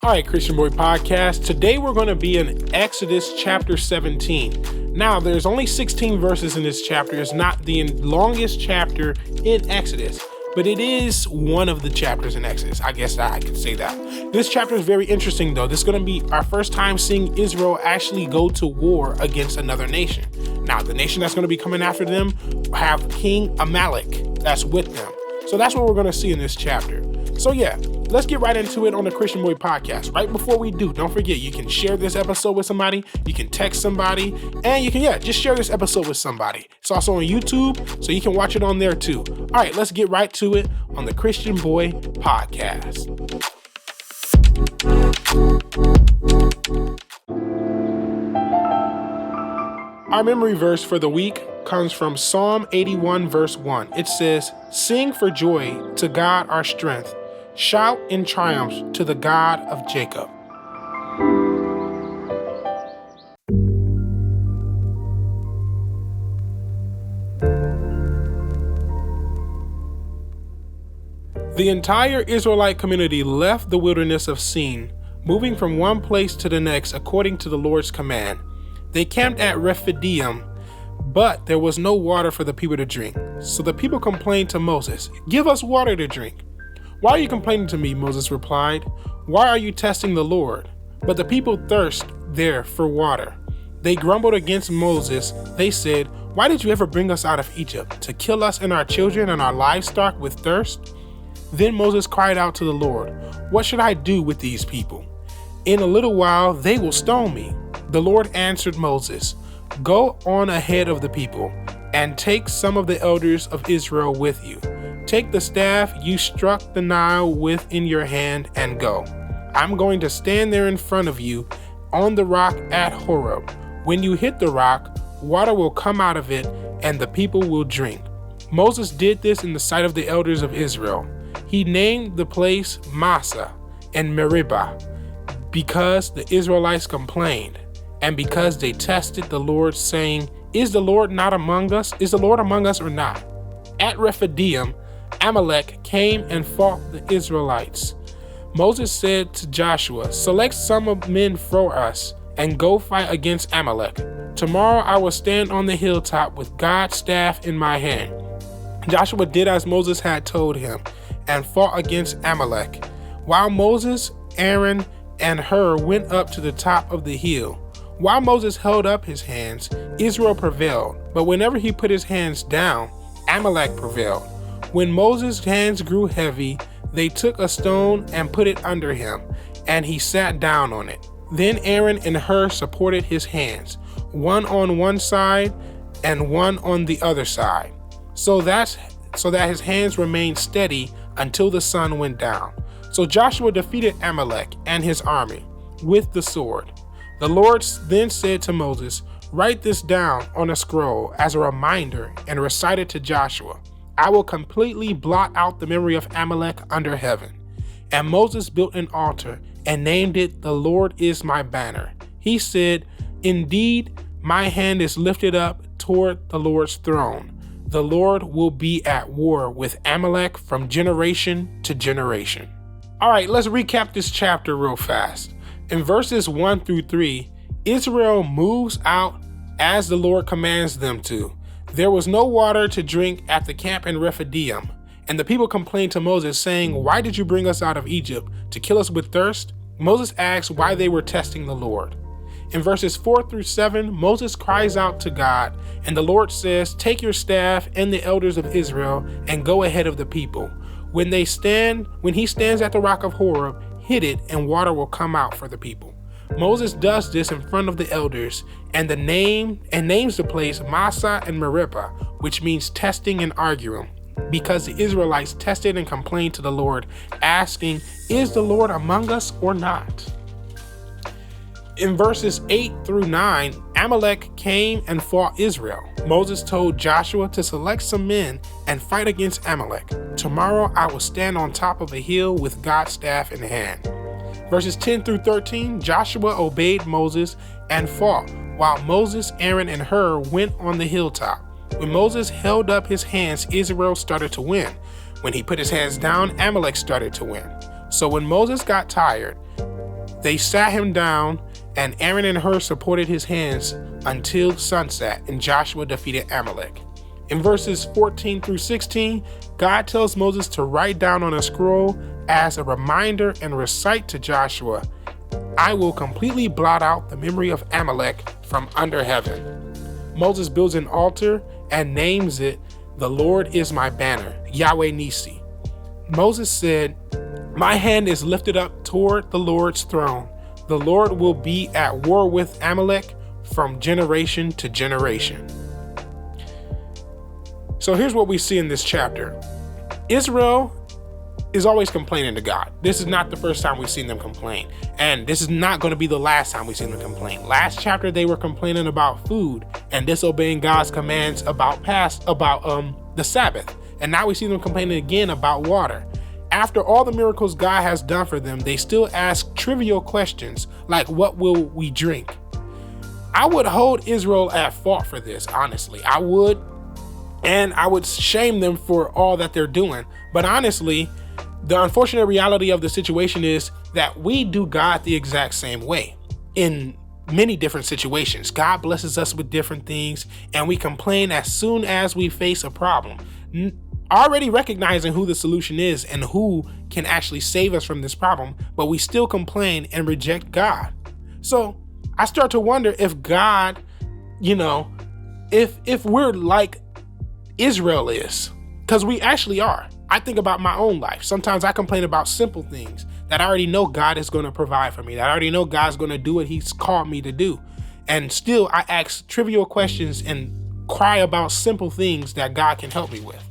All right, Christian Boy Podcast. Today we're going to be in Exodus chapter 17. Now, there's only 16 verses in this chapter. It's not the longest chapter in Exodus, but it is one of the chapters in Exodus. I guess I could say that. This chapter is very interesting, though. This is going to be our first time seeing Israel actually go to war against another nation. Now, the nation that's going to be coming after them have King Amalek that's with them. So that's what we're going to see in this chapter. So yeah, let's get right into it on the Christian Boy Podcast. Right before we do, don't forget, you can share this episode with somebody, you can text somebody, and you can, just share this episode with somebody. It's also on YouTube, so you can watch it on there too. All right, let's get right to it on the Christian Boy Podcast. Our memory verse for the week comes from Psalm 81 verse 1. It says, "Sing for joy to God our strength. Shout in triumph to the God of Jacob." The entire Israelite community left the wilderness of Sin, moving from one place to the next according to the Lord's command. They camped at Rephidim, but there was no water for the people to drink. So the people complained to Moses, "Give us water to drink." "Why are you complaining to me?" Moses replied. "Why are you testing the Lord?" But the people thirst there for water. They grumbled against Moses. They said, "Why did you ever bring us out of Egypt, to kill us and our children and our livestock with thirst?" Then Moses cried out to the Lord, "What should I do with these people? In a little while they will stone me." The Lord answered Moses, "Go on ahead of the people and take some of the elders of Israel with you. Take the staff you struck the Nile with in your hand and go. I'm going to stand there in front of you on the rock at Horeb. When you hit the rock, water will come out of it and the people will drink." Moses did this in the sight of the elders of Israel. He named the place Massah and Meribah because the Israelites complained and because they tested the Lord, saying, "Is the Lord not among us? Is the Lord among us or not?" At Rephidim, Amalek came and fought the Israelites. Moses said to Joshua, "Select some of men for us and go fight against Amalek. Tomorrow I will stand on the hilltop with God's staff in my hand." Joshua did as Moses had told him and fought against Amalek. While Moses, Aaron, and Hur went up to the top of the hill. While Moses held up his hands, Israel prevailed, but whenever he put his hands down, Amalek prevailed. When Moses' hands grew heavy, they took a stone and put it under him, and he sat down on it. Then Aaron and Hur supported his hands, one on one side and one on the other side, so that his hands remained steady until the sun went down. So Joshua defeated Amalek and his army with the sword. The Lord then said to Moses, "Write this down on a scroll as a reminder and recite it to Joshua. I will completely blot out the memory of Amalek under heaven." And Moses built an altar and named it "The Lord is my banner." He said, "Indeed, my hand is lifted up toward the Lord's throne. The Lord will be at war with Amalek from generation to generation." All right, let's recap this chapter real fast. In verses 1 through 3, Israel moves out as the Lord commands them to. There was no water to drink at the camp in Rephidim, and the people complained to Moses, saying, "Why did you bring us out of Egypt, to kill us with thirst?" Moses asked why they were testing the Lord. In verses 4 through 7, Moses cries out to God, and the Lord says, "Take your staff and the elders of Israel and go ahead of the people. When he stands at the rock of Horeb, hit it and water will come out for the people." Moses does this in front of the elders and names the place Massah and Meribah, which means testing and arguing, because the Israelites tested and complained to the Lord, asking, "Is the Lord among us or not?" In verses 8 through 9, Amalek came and fought Israel. Moses told Joshua to select some men and fight against Amalek. "Tomorrow I will stand on top of a hill with God's staff in hand." Verses 10 through 13, Joshua obeyed Moses and fought, while Moses, Aaron, and Hur went on the hilltop. When Moses held up his hands, Israel started to win. When he put his hands down, Amalek started to win. So when Moses got tired, They sat him down, and Aaron and Hur supported his hands until sunset, and Joshua defeated Amalek. In verses 14 through 16, God tells Moses to write down on a scroll as a reminder and recite to Joshua, "I will completely blot out the memory of Amalek from under heaven." Moses builds an altar and names it, "The Lord is my banner, Yahweh Nisi." Moses said, "My hand is lifted up toward the Lord's throne. The Lord will be at war with Amalek from generation to generation." So here's what we see in this chapter. Israel is always complaining to God. This is not the first time we've seen them complain. And this is not going to be the last time we've seen them complain. Last chapter, they were complaining about food and disobeying God's commands about the Sabbath. And now we see them complaining again about water. After all the miracles God has done for them, they still ask trivial questions like, what will we drink? I would hold Israel at fault for this, honestly. I would. And I would shame them for all that they're doing. But honestly, the unfortunate reality of the situation is that we do God the exact same way in many different situations. God blesses us with different things, and we complain as soon as we face a problem, already recognizing who the solution is and who can actually save us from this problem, but we still complain and reject God. So I start to wonder if God, if we're like Israel is, because we actually are. I think about my own life. Sometimes I complain about simple things that I already know God is going to provide for me, that I already know God's going to do what he's called me to do. And still I ask trivial questions and cry about simple things that God can help me with.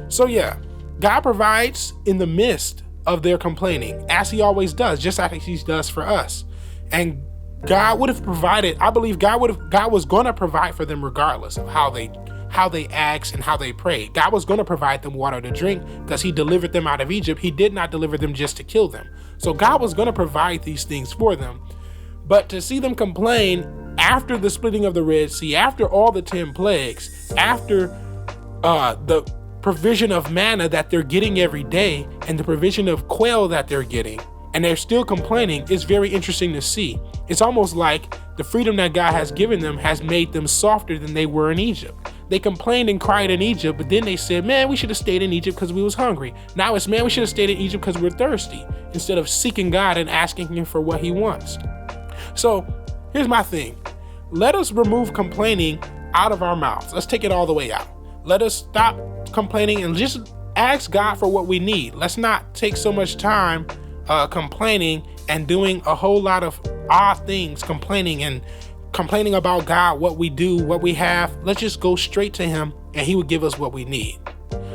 So yeah, God provides in the midst of their complaining, as he always does, just like he does for us. And God would have provided, I believe God was going to provide for them regardless of how they asked and how they prayed. God was going to provide them water to drink because he delivered them out of Egypt. He did not deliver them just to kill them. So God was going to provide these things for them. But to see them complain after the splitting of the Red Sea, after all the 10 plagues, after the provision of manna that they're getting every day and the provision of quail that they're getting, and they're still complaining, is very interesting to see. It's almost like the freedom that God has given them has made them softer than they were in Egypt. They complained and cried in Egypt, but then they said, man, we should have stayed in Egypt because we was hungry. Now it's, man, we should have stayed in Egypt because we're thirsty, instead of seeking God and asking him for what he wants. So here's my thing. Let us remove complaining out of our mouths. Let's take it all the way out. Let us stop complaining and just ask God for what we need. Let's not take so much time complaining and doing a whole lot of odd things, complaining about God, what we do, what we have. Let's just go straight to him and he would give us what we need.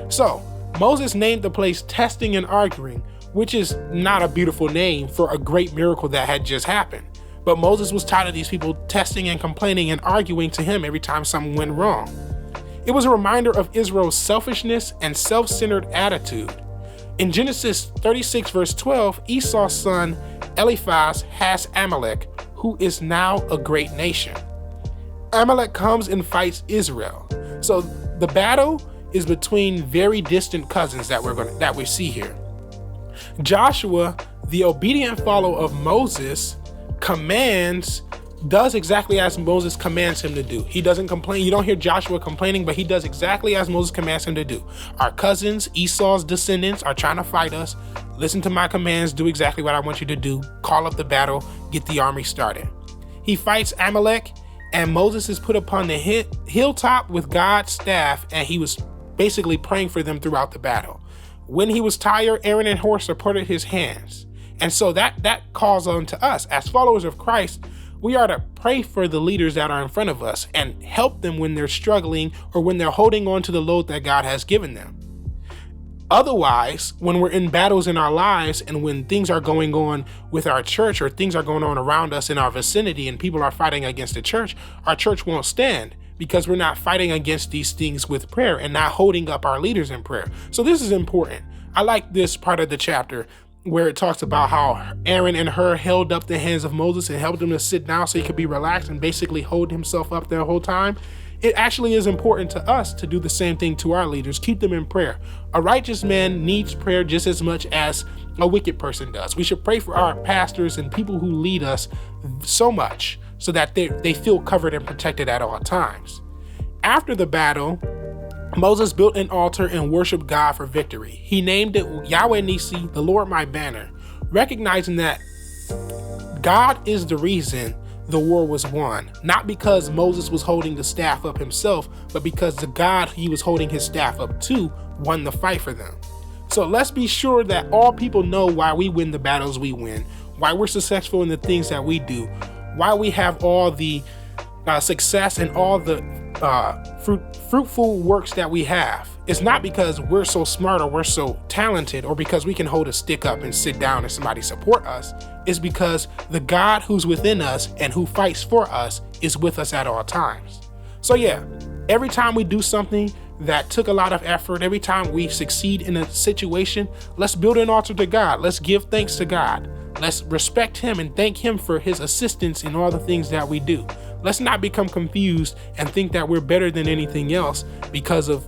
So Moses named the place Testing and Arguing, which is not a beautiful name for a great miracle that had just happened. But Moses was tired of these people testing and complaining and arguing to him every time something went wrong. It was a reminder of Israel's selfishness and self-centered attitude. In Genesis 36 verse 12, Esau's son Eliphaz has Amalek, who is now a great nation. Amalek comes and fights Israel. So the battle is between very distant cousins that we see here. Joshua, the obedient follower of Moses, does exactly as Moses commands him to do. He doesn't complain. You don't hear Joshua complaining, but he does exactly as Moses commands him to do. Our cousins, Esau's descendants, are trying to fight us. Listen to my commands, do exactly what I want you to do. Call up the battle, get the army started. He fights Amalek, and Moses is put upon the hilltop with God's staff, and he was basically praying for them throughout the battle. When he was tired, Aaron and Hur supported his hands. And so that calls on to us as followers of Christ. We are to pray for the leaders that are in front of us and help them when they're struggling or when they're holding on to the load that God has given them. Otherwise, when we're in battles in our lives and when things are going on with our church or things are going on around us in our vicinity and people are fighting against the church, our church won't stand because we're not fighting against these things with prayer and not holding up our leaders in prayer. So this is important. I like this part of the chapter where it talks about how Aaron and Hur held up the hands of Moses and helped him to sit down so he could be relaxed and basically hold himself up the whole time. it actually is important to us to do the same thing to our leaders. Keep them in prayer. A righteous man needs prayer just as much as a wicked person does. We should pray for our pastors and people who lead us so much so that they feel covered and protected at all times. After the battle, Moses built an altar and worshiped God for victory. He named it Yahweh Nisi, the Lord my banner, recognizing that God is the reason the war was won, not because Moses was holding the staff up himself, but because the God he was holding his staff up to won the fight for them. So let's be sure that all people know why we win the battles we win, why we're successful in the things that we do, why we have all the success and all the fruitful works that we have. It's not because we're so smart or we're so talented or because we can hold a stick up and sit down and somebody support us. It's because the God who's within us and who fights for us is with us at all times. So yeah, every time we do something that took a lot of effort, every time we succeed in a situation, let's build an altar to God. Let's give thanks to God. Let's respect him and thank him for his assistance in all the things that we do. Let's not become confused and think that we're better than anything else because of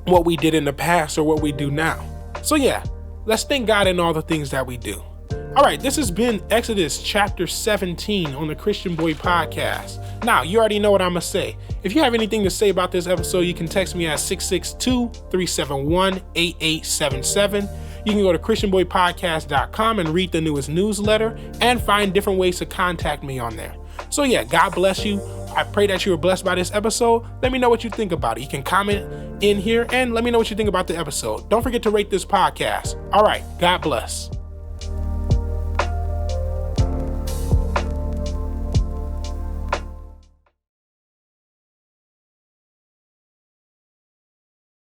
what we did in the past or what we do now. So yeah, let's thank God in all the things that we do. All right, this has been Exodus chapter 17 on the Christian Boy Podcast. Now, you already know what I'm going to say. If you have anything to say about this episode, you can text me at 662-371-8877. You can go to christianboypodcast.com and read the newest newsletter and find different ways to contact me on there. So yeah, God bless you. I pray that you were blessed by this episode. Let me know what you think about it. You can comment in here and let me know what you think about the episode. Don't forget to rate this podcast. All right, God bless.